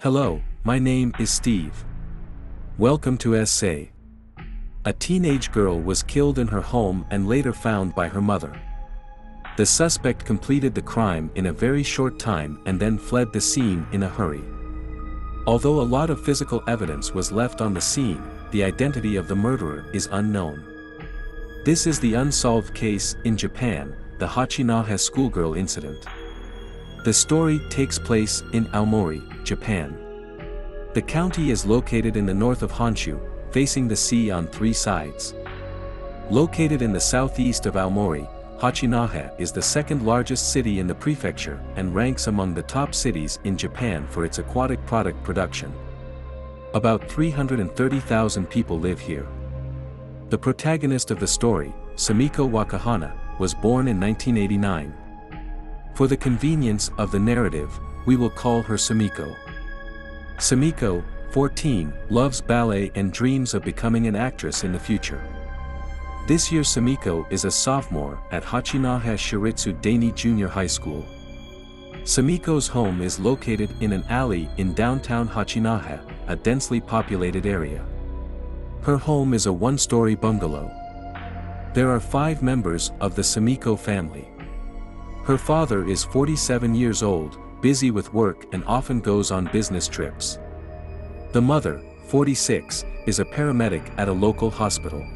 Hello, my name is Steve. Welcome to Essay. A teenage girl was killed in her home and later found by her mother. The suspect completed the crime in a very short time and then fled the scene in a hurry. Although a lot of physical evidence was left on the scene, the identity of the murderer is unknown. This is the unsolved case in Japan, the Hachinohe schoolgirl incident. The story takes place in Aomori, Japan. The county is located in the north of Honshu, facing the sea on three sides. Located in the southeast of Aomori, Hachinohe is the second largest city in the prefecture and ranks among the top cities in Japan for its aquatic product production. About 330,000 people live here. The protagonist of the story, Sumiko Wakahana, was born in 1989. For the convenience of the narrative, we will call her Sumiko. Sumiko, 14, loves ballet and dreams of becoming an actress in the future. This year Sumiko is a sophomore at Hachinohe Shiritsu Daini Junior High School. Sumiko's home is located in an alley in downtown Hachinohe, a densely populated area. Her home is a one-story bungalow. There are 5 members of the Sumiko family. Her father is 47 years old, busy with work and often goes on business trips. The mother, 46, is a paramedic at a local hospital.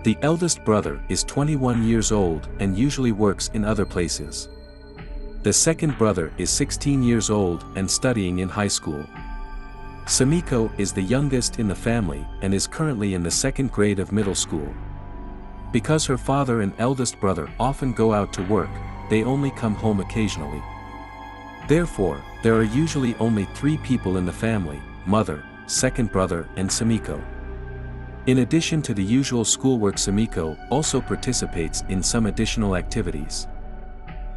The eldest brother is 21 years old and usually works in other places. The second brother is 16 years old and studying in high school. Sumiko is the youngest in the family and is currently in the 2nd grade of middle school. Because her father and eldest brother often go out to work, they only come home occasionally. Therefore, there are usually only 3 people in the family: mother, second brother and Sumiko. In addition to the usual schoolwork, Sumiko also participates in some additional activities.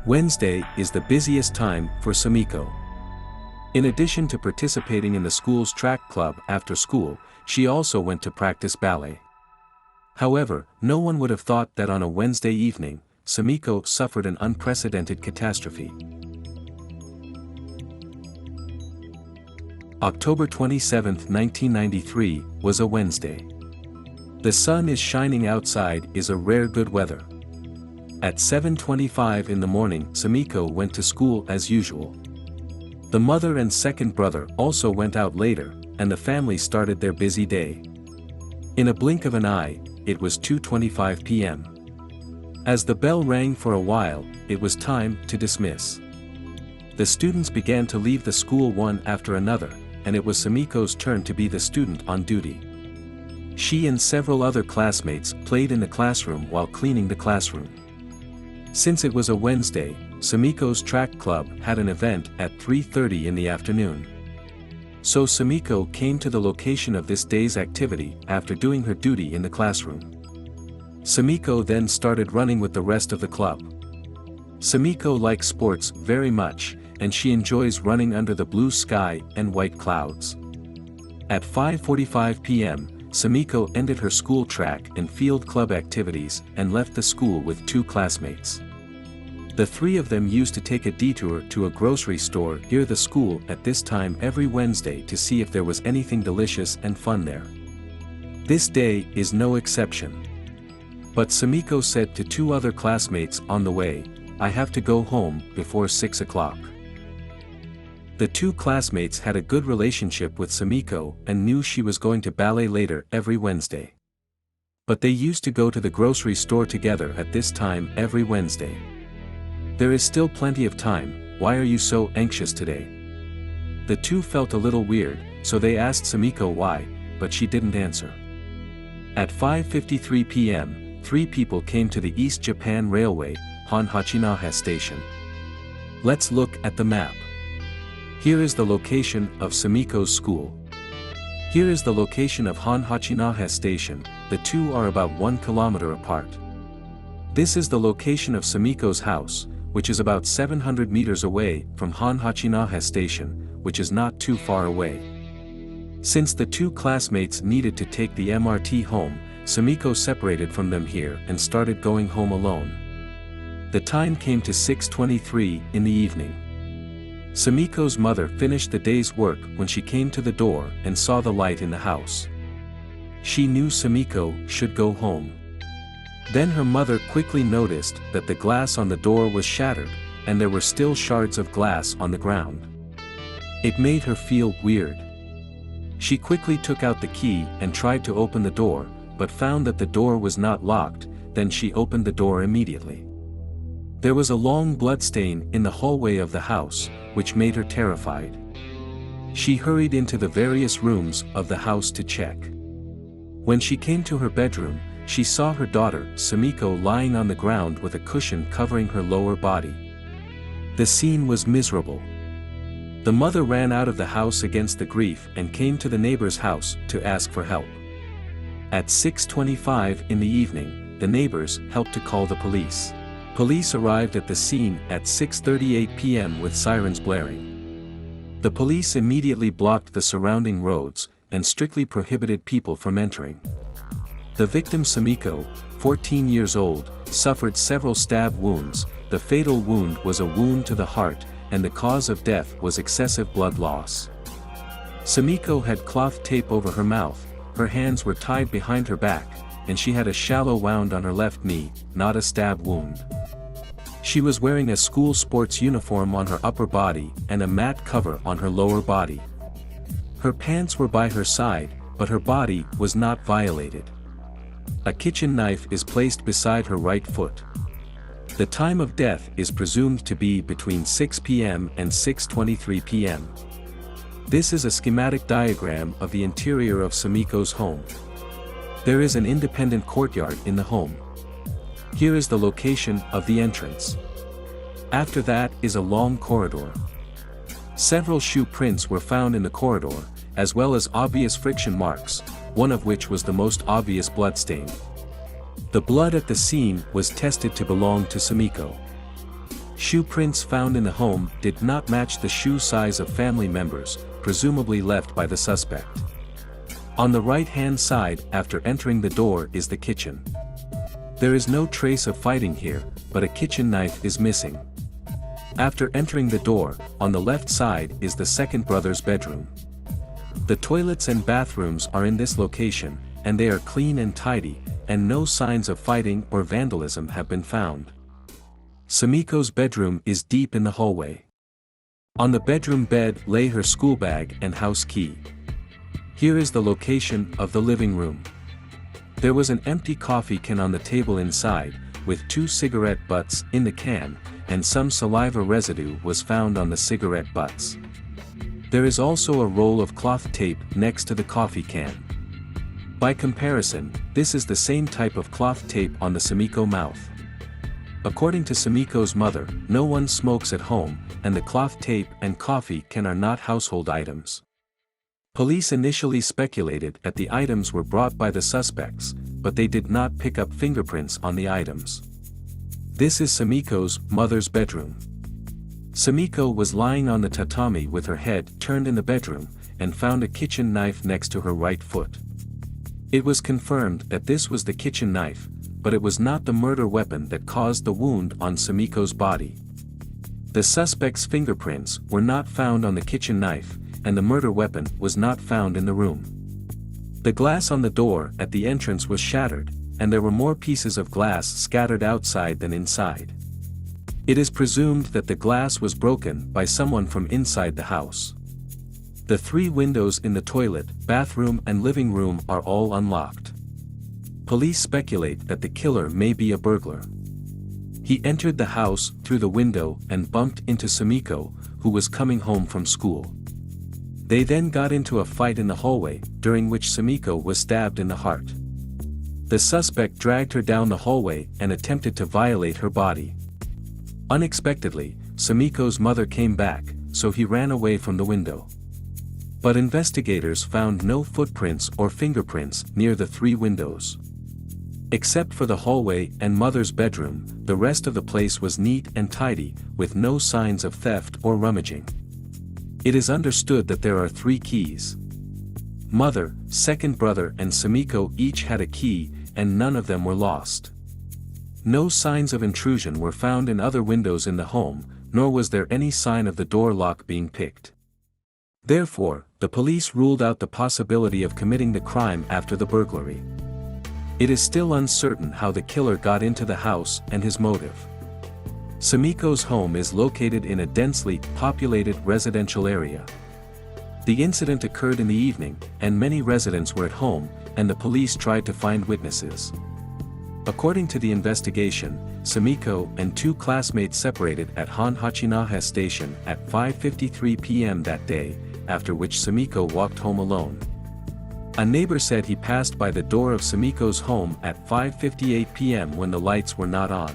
Wednesday is the busiest time for Sumiko. In addition to participating in the school's track club after school, she also went to practice ballet. However, no one would have thought that on a Wednesday evening, Sumiko suffered an unprecedented catastrophe. October 27, 1993, was a Wednesday. The sun is shining outside is a rare good weather. At 7:25 in the morning, Sumiko went to school as usual. The mother and second brother also went out later, and the family started their busy day. In a blink of an eye, it was 2:25 p.m. As the bell rang for a while, it was time to dismiss. The students began to leave the school one after another, and it was Sumiko's turn to be the student on duty. She and several other classmates played in the classroom while cleaning the classroom. Since it was a Wednesday, Sumiko's track club had an event at 3:30 in the afternoon. So Sumiko came to the location of this day's activity after doing her duty in the classroom. Sumiko then started running with the rest of the club. Sumiko likes sports very much, and she enjoys running under the blue sky and white clouds. At 5:45 p.m., Sumiko ended her school track and field club activities and left the school with 2 classmates. The 3 of them used to take a detour to a grocery store near the school at this time every Wednesday to see if there was anything delicious and fun there. This day is no exception. But Sumiko said to 2 other classmates on the way, "I have to go home before 6 o'clock." The 2 classmates had a good relationship with Sumiko and knew she was going to ballet later every Wednesday. But they used to go to the grocery store together at this time every Wednesday. "There is still plenty of time, why are you so anxious today?" The 2 felt a little weird, so they asked Sumiko why, but she didn't answer. At 5:53 p.m., 3 people came to the East Japan Railway, Han Hachinohe Station. Let's look at the map. Here is the location of Sumiko's school. Here is the location of Han Hachinohe Station, the 2 are about 1 kilometer apart. This is the location of Sumiko's house, which is about 700 meters away from Han Hachinohe Station, which is not too far away. Since the 2 classmates needed to take the MRT home, Sumiko separated from them here and started going home alone. The time came to 6:23 in the evening. Sumiko's mother finished the day's work when she came to the door and saw the light in the house. She knew Sumiko should go home. Then her mother quickly noticed that the glass on the door was shattered, and there were still shards of glass on the ground. It made her feel weird. She quickly took out the key and tried to open the door, but found that the door was not locked. Then she opened the door immediately. There was a long bloodstain in the hallway of the house, which made her terrified. She hurried into the various rooms of the house to check. When she came to her bedroom, she saw her daughter, Sumiko, lying on the ground with a cushion covering her lower body. The scene was miserable. The mother ran out of the house against the grief and came to the neighbor's house to ask for help. At 6:25 in the evening, the neighbors helped to call the police. Police arrived at the scene at 6:38 p.m. with sirens blaring. The police immediately blocked the surrounding roads and strictly prohibited people from entering. The victim, Sumiko, 14 years old, suffered several stab wounds. The fatal wound was a wound to the heart, and the cause of death was excessive blood loss. Sumiko had cloth tape over her mouth, her hands were tied behind her back, and she had a shallow wound on her left knee, not a stab wound. She was wearing a school sports uniform on her upper body and a mat cover on her lower body. Her pants were by her side, but her body was not violated. A kitchen knife is placed beside her right foot. The time of death is presumed to be between 6 p.m. and 6:23 p.m. This is a schematic diagram of the interior of Sumiko's home. There is an independent courtyard in the home. Here is the location of the entrance. After that is a long corridor. Several shoe prints were found in the corridor, as well as obvious friction marks, one of which was the most obvious bloodstain. The blood at the scene was tested to belong to Sumiko. Shoe prints found in the home did not match the shoe size of family members, presumably left by the suspect. On the right-hand side after entering the door is the kitchen. There is no trace of fighting here, but a kitchen knife is missing. After entering the door, on the left side is the second brother's bedroom. The toilets and bathrooms are in this location, and they are clean and tidy, and no signs of fighting or vandalism have been found. Sumiko's bedroom is deep in the hallway. On the bedroom bed lay her school bag and house key. Here is the location of the living room. There was an empty coffee can on the table inside, with 2 cigarette butts in the can, and some saliva residue was found on the cigarette butts. There is also a roll of cloth tape next to the coffee can. By comparison, this is the same type of cloth tape on the Sumiko mouth. According to Sumiko's mother, no one smokes at home, and the cloth tape and coffee can are not household items. Police initially speculated that the items were brought by the suspects, but they did not pick up fingerprints on the items. This is Sumiko's mother's bedroom. Sumiko was lying on the tatami with her head turned in the bedroom, and found a kitchen knife next to her right foot. It was confirmed that this was the kitchen knife, but it was not the murder weapon that caused the wound on Sumiko's body. The suspect's fingerprints were not found on the kitchen knife, and the murder weapon was not found in the room. The glass on the door at the entrance was shattered, and there were more pieces of glass scattered outside than inside. It is presumed that the glass was broken by someone from inside the house. The 3 windows in the toilet, bathroom and living room are all unlocked. Police speculate that the killer may be a burglar. He entered the house through the window and bumped into Sumiko, who was coming home from school. They then got into a fight in the hallway, during which Sumiko was stabbed in the heart. The suspect dragged her down the hallway and attempted to violate her body. Unexpectedly, Sumiko's mother came back, so he ran away from the window. But investigators found no footprints or fingerprints near the 3 windows. Except for the hallway and mother's bedroom, the rest of the place was neat and tidy, with no signs of theft or rummaging. It is understood that there are 3 keys. Mother, second brother and Sumiko each had a key, and none of them were lost. No signs of intrusion were found in other windows in the home, nor was there any sign of the door lock being picked. Therefore, the police ruled out the possibility of committing the crime after the burglary. It is still uncertain how the killer got into the house and his motive. Sumiko's home is located in a densely populated residential area. The incident occurred in the evening, and many residents were at home, and the police tried to find witnesses. According to the investigation, Sumiko and two classmates separated at Hachinohe station at 5:53 p.m. that day, after which Sumiko walked home alone. A neighbor said he passed by the door of Sumiko's home at 5:58 p.m. when the lights were not on.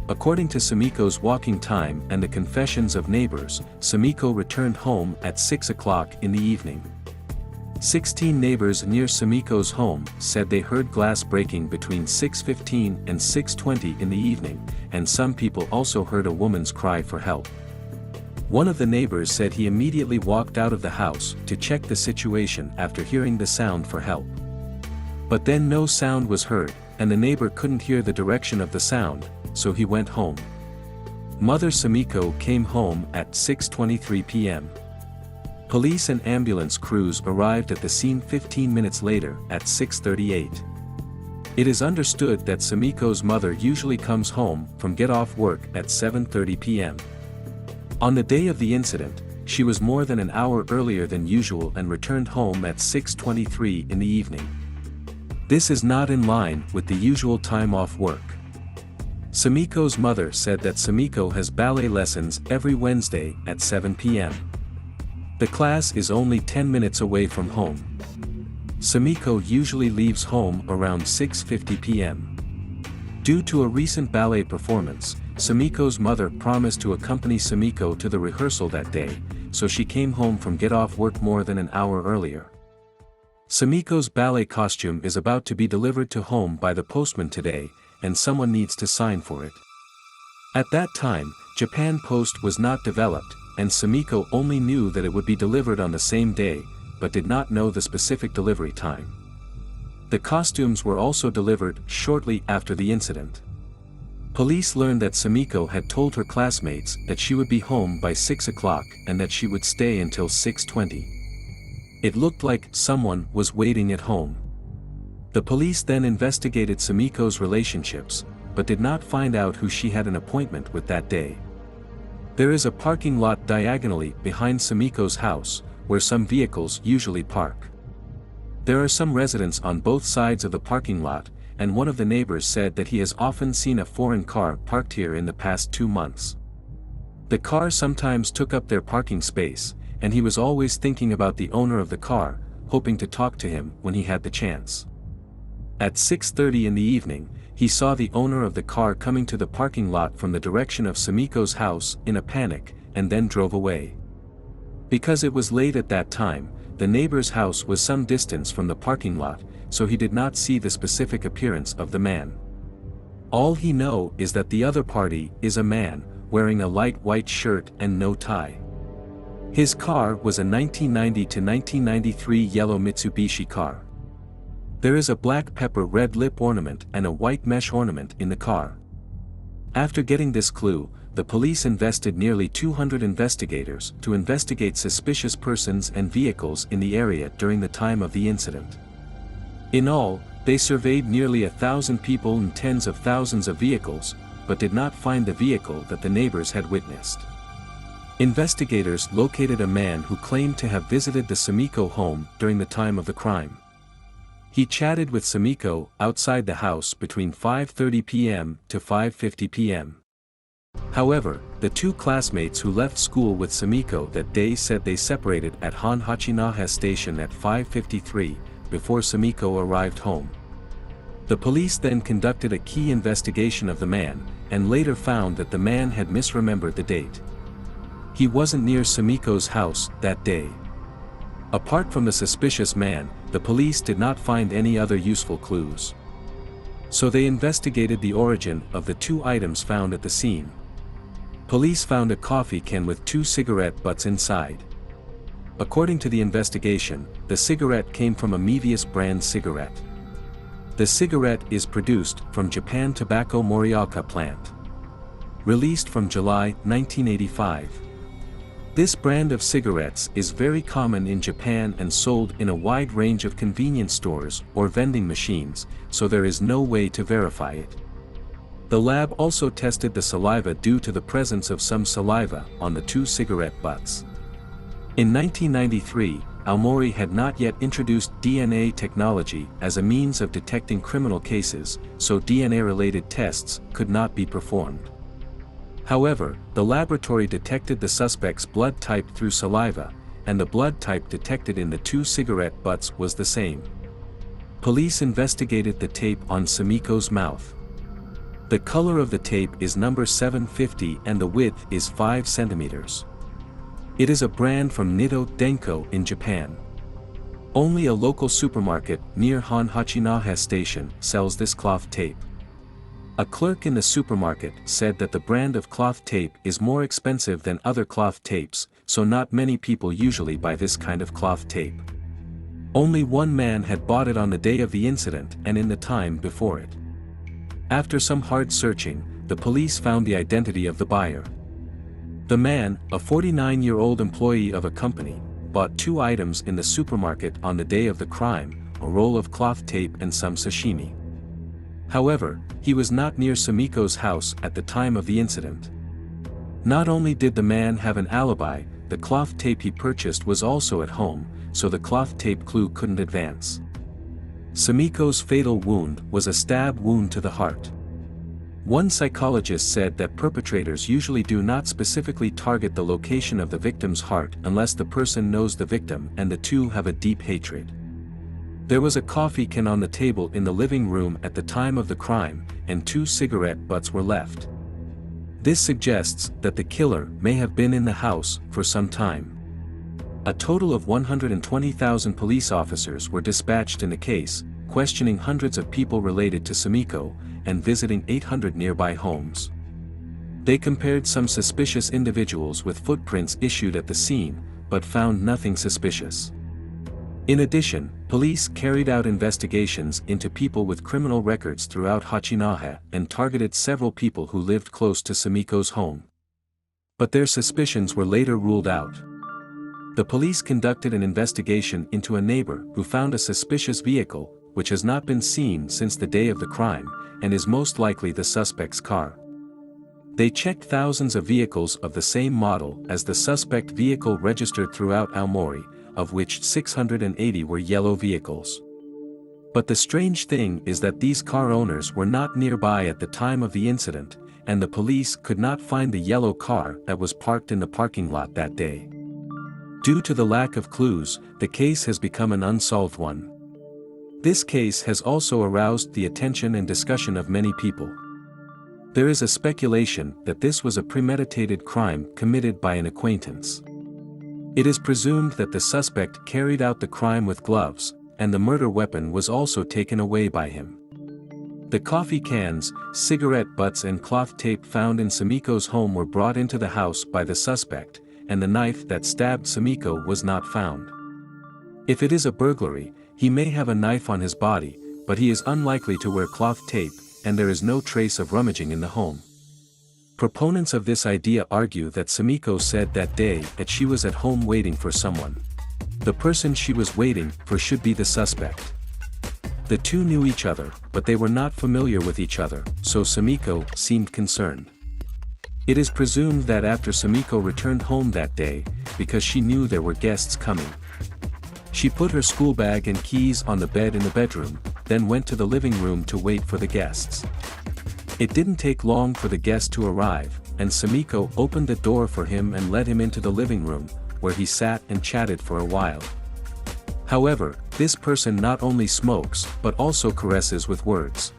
According to Sumiko's walking time and the confessions of neighbors, Sumiko returned home at 6 o'clock in the evening. 16 neighbors near Sumiko's home said they heard glass breaking between 6:15 and 6:20 in the evening, and some people also heard a woman's cry for help. One of the neighbors said he immediately walked out of the house to check the situation after hearing the sound for help. But then no sound was heard, and the neighbor couldn't hear the direction of the sound, so he went home. Mother Sumiko came home at 6:23 p.m. Police and ambulance crews arrived at the scene 15 minutes later at 6:38. It is understood that Sumiko's mother usually comes home from get off work at 7:30 p.m. On the day of the incident, she was more than an hour earlier than usual and returned home at 6:23 in the evening. This is not in line with the usual time off work. Sumiko's mother said that Sumiko has ballet lessons every Wednesday at 7 p.m. The class is only 10 minutes away from home. Sumiko usually leaves home around 6:50 p.m. Due to a recent ballet performance, Sumiko's mother promised to accompany Sumiko to the rehearsal that day, so she came home from get off work more than an hour earlier. Sumiko's ballet costume is about to be delivered to home by the postman today, and someone needs to sign for it. At that time, Japan Post was not developed, and Sumiko only knew that it would be delivered on the same day, but did not know the specific delivery time. The costumes were also delivered shortly after the incident. Police learned that Sumiko had told her classmates that she would be home by 6 o'clock and that she would stay until 6:20. It looked like someone was waiting at home. The police then investigated Sumiko's relationships, but did not find out who she had an appointment with that day. There is a parking lot diagonally behind Sumiko's house, where some vehicles usually park. There are some residents on both sides of the parking lot, and one of the neighbors said that he has often seen a foreign car parked here in the past 2 months. The car sometimes took up their parking space, and he was always thinking about the owner of the car, hoping to talk to him when he had the chance. At 6:30 in the evening, he saw the owner of the car coming to the parking lot from the direction of Sumiko's house in a panic, and then drove away. Because it was late at that time, the neighbor's house was some distance from the parking lot, so he did not see the specific appearance of the man. All he knows is that the other party is a man, wearing a light white shirt and no tie. His car was a 1990 to 1993 yellow Mitsubishi car. There is a black pepper red lip ornament and a white mesh ornament in the car. After getting this clue, the police invested nearly 200 investigators to investigate suspicious persons and vehicles in the area during the time of the incident. In all, they surveyed nearly 1,000 people and tens of thousands of vehicles, but did not find the vehicle that the neighbors had witnessed. Investigators located a man who claimed to have visited the Sumiko home during the time of the crime. He chatted with Sumiko outside the house between 5:30 p.m. to 5:50 p.m. However, the two classmates who left school with Sumiko that day said they separated at Hachinohe station at 5:53, before Sumiko arrived home. The police then conducted a key investigation of the man, and later found that the man had misremembered the date. He wasn't near Sumiko's house that day. Apart from the suspicious man, the police did not find any other useful clues. So they investigated the origin of the two items found at the scene. Police found a coffee can with 2 cigarette butts inside. According to the investigation, the cigarette came from a Mevius brand cigarette. The cigarette is produced from Japan Tobacco Morioka plant. Released from July 1985. This brand of cigarettes is very common in Japan and sold in a wide range of convenience stores or vending machines, so there is no way to verify it. The lab also tested the saliva due to the presence of some saliva on the 2 cigarette butts. In 1993, Aomori had not yet introduced DNA technology as a means of detecting criminal cases, so DNA-related tests could not be performed. However, the laboratory detected the suspect's blood type through saliva, and the blood type detected in the 2 cigarette butts was the same. Police investigated the tape on Sumiko's mouth. The color of the tape is number 750 and the width is 5 centimeters. It is a brand from Nitto Denko in Japan. Only a local supermarket near Hachinohe station sells this cloth tape. A clerk in the supermarket said that the brand of cloth tape is more expensive than other cloth tapes, so not many people usually buy this kind of cloth tape. Only one man had bought it on the day of the incident and in the time before it. After some hard searching, the police found the identity of the buyer. The man, a 49-year-old employee of a company, bought 2 items in the supermarket on the day of the crime, a roll of cloth tape and some sashimi. However, he was not near Sumiko's house at the time of the incident. Not only did the man have an alibi, the cloth tape he purchased was also at home, so the cloth tape clue couldn't advance. Sumiko's fatal wound was a stab wound to the heart. One psychologist said that perpetrators usually do not specifically target the location of the victim's heart unless the person knows the victim and the two have a deep hatred. There was a coffee can on the table in the living room at the time of the crime, and 2 cigarette butts were left. This suggests that the killer may have been in the house for some time. A total of 120,000 police officers were dispatched in the case, questioning hundreds of people related to Sumiko, and visiting 800 nearby homes. They compared some suspicious individuals with footprints issued at the scene, but found nothing suspicious. In addition, police carried out investigations into people with criminal records throughout Hachinohe and targeted several people who lived close to Sumiko's home. But their suspicions were later ruled out. The police conducted an investigation into a neighbor who found a suspicious vehicle, which has not been seen since the day of the crime, and is most likely the suspect's car. They checked thousands of vehicles of the same model as the suspect vehicle registered throughout Aomori, of which 680 were yellow vehicles. But the strange thing is that these car owners were not nearby at the time of the incident, and the police could not find the yellow car that was parked in the parking lot that day. Due to the lack of clues, the case has become an unsolved one. This case has also aroused the attention and discussion of many people. There is a speculation that this was a premeditated crime committed by an acquaintance. It is presumed that the suspect carried out the crime with gloves, and the murder weapon was also taken away by him. The coffee cans, cigarette butts and cloth tape found in Sumiko's home were brought into the house by the suspect, and the knife that stabbed Sumiko was not found. If it is a burglary, he may have a knife on his body, but he is unlikely to wear cloth tape, and there is no trace of rummaging in the home. Proponents of this idea argue that Sumiko said that day that she was at home waiting for someone. The person she was waiting for should be the suspect. The two knew each other, but they were not familiar with each other, so Sumiko seemed concerned. It is presumed that after Sumiko returned home that day, because she knew there were guests coming. She put her school bag and keys on the bed in the bedroom, then went to the living room to wait for the guests. It didn't take long for the guest to arrive, and Sumiko opened the door for him and led him into the living room, where he sat and chatted for a while. However, this person not only smokes but also caresses with words.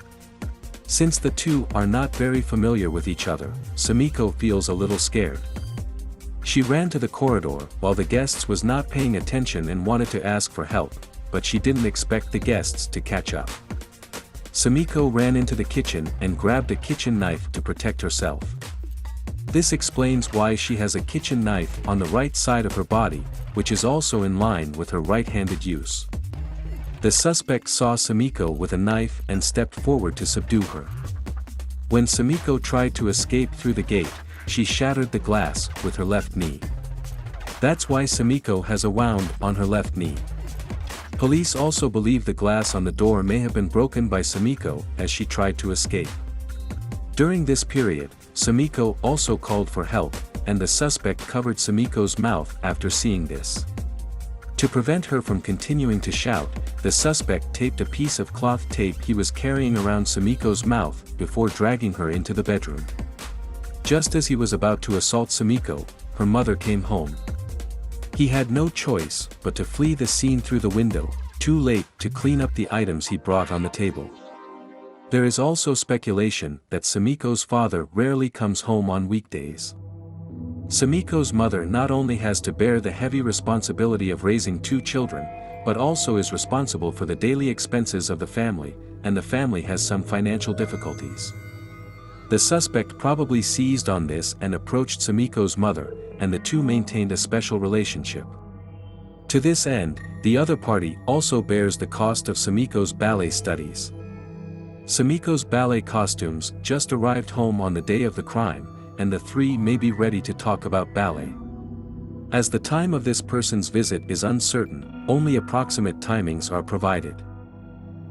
Since the two are not very familiar with each other, Sumiko feels a little scared. She ran to the corridor while the guests was not paying attention and wanted to ask for help, but she didn't expect the guests to catch up. Sumiko ran into the kitchen and grabbed a kitchen knife to protect herself. This explains why she has a kitchen knife on the right side of her body, which is also in line with her right-handed use. The suspect saw Sumiko with a knife and stepped forward to subdue her. When Sumiko tried to escape through the gate, she shattered the glass with her left knee. That's why Sumiko has a wound on her left knee. Police also believe the glass on the door may have been broken by Sumiko as she tried to escape. During this period, Sumiko also called for help, and the suspect covered Sumiko's mouth after seeing this. To prevent her from continuing to shout, the suspect taped a piece of cloth tape he was carrying around Sumiko's mouth before dragging her into the bedroom. Just as he was about to assault Sumiko, her mother came home. He had no choice but to flee the scene through the window, too late to clean up the items he brought on the table. There is also speculation that Sumiko's father rarely comes home on weekdays. Sumiko's mother not only has to bear the heavy responsibility of raising two children, but also is responsible for the daily expenses of the family, and the family has some financial difficulties. The suspect probably seized on this and approached Sumiko's mother, and the two maintained a special relationship. To this end, the other party also bears the cost of Sumiko's ballet studies. Sumiko's ballet costumes just arrived home on the day of the crime, and the three may be ready to talk about ballet. As the time of this person's visit is uncertain, only approximate timings are provided.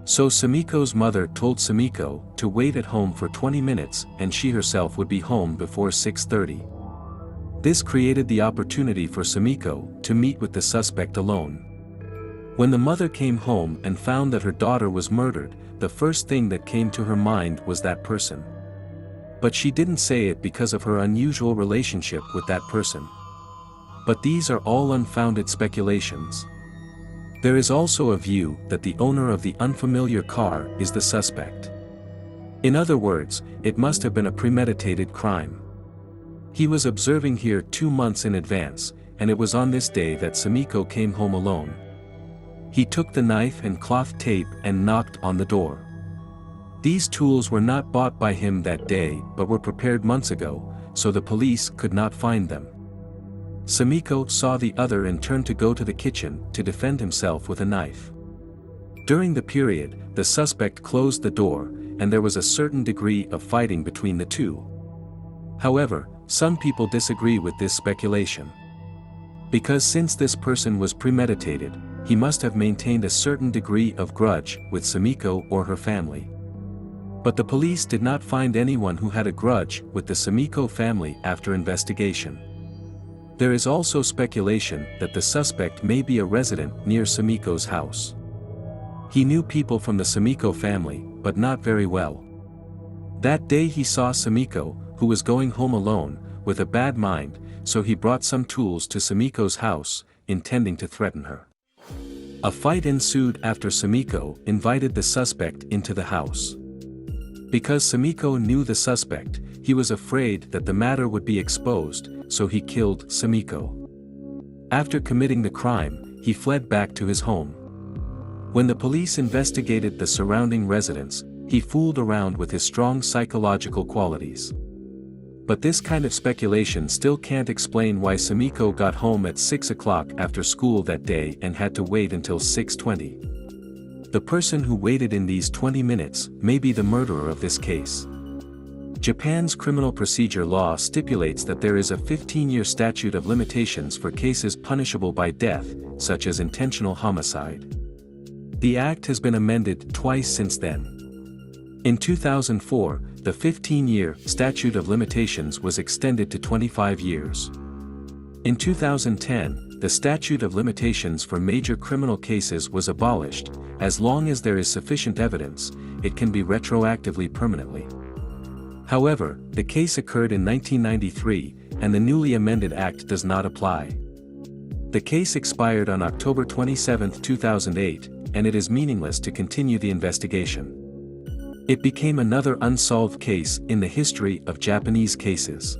So Sumiko's mother told Sumiko to wait at home for 20 minutes and she herself would be home before 6:30. This created the opportunity for Sumiko to meet with the suspect alone. When the mother came home and found that her daughter was murdered, the first thing that came to her mind was that person. But she didn't say it because of her unusual relationship with that person. But these are all unfounded speculations. There is also a view that the owner of the unfamiliar car is the suspect. In other words, it must have been a premeditated crime. He was observing here 2 months in advance, and it was on this day that Sumiko came home alone. He took the knife and cloth tape and knocked on the door. These tools were not bought by him that day but were prepared months ago, so the police could not find them. Sumiko saw the other and turned to go to the kitchen to defend himself with a knife. During the period, the suspect closed the door, and there was a certain degree of fighting between the two. However, some people disagree with this speculation. Because since this person was premeditated, he must have maintained a certain degree of grudge with Sumiko or her family. But the police did not find anyone who had a grudge with the Sumiko family after investigation. There is also speculation that the suspect may be a resident near Sumiko's house. He knew people from the Sumiko family, but not very well. That day he saw Sumiko, who was going home alone, with a bad mind, so he brought some tools to Sumiko's house, intending to threaten her. A fight ensued after Sumiko invited the suspect into the house. Because Sumiko knew the suspect, he was afraid that the matter would be exposed, so he killed Sumiko. After committing the crime, he fled back to his home. When the police investigated the surrounding residents, he fooled around with his strong psychological qualities. But this kind of speculation still can't explain why Sumiko got home at 6 o'clock after school that day and had to wait until 6:20. The person who waited in these 20 minutes may be the murderer of this case. Japan's criminal procedure law stipulates that there is a 15-year statute of limitations for cases punishable by death, such as intentional homicide. The act has been amended twice since then. In 2004, the 15-year statute of limitations was extended to 25 years. In 2010, the statute of limitations for major criminal cases was abolished. As long as there is sufficient evidence, it can be retroactively permanently. However, the case occurred in 1993, and the newly amended act does not apply. The case expired on October 27, 2008, and it is meaningless to continue the investigation. It became another unsolved case in the history of Japanese cases.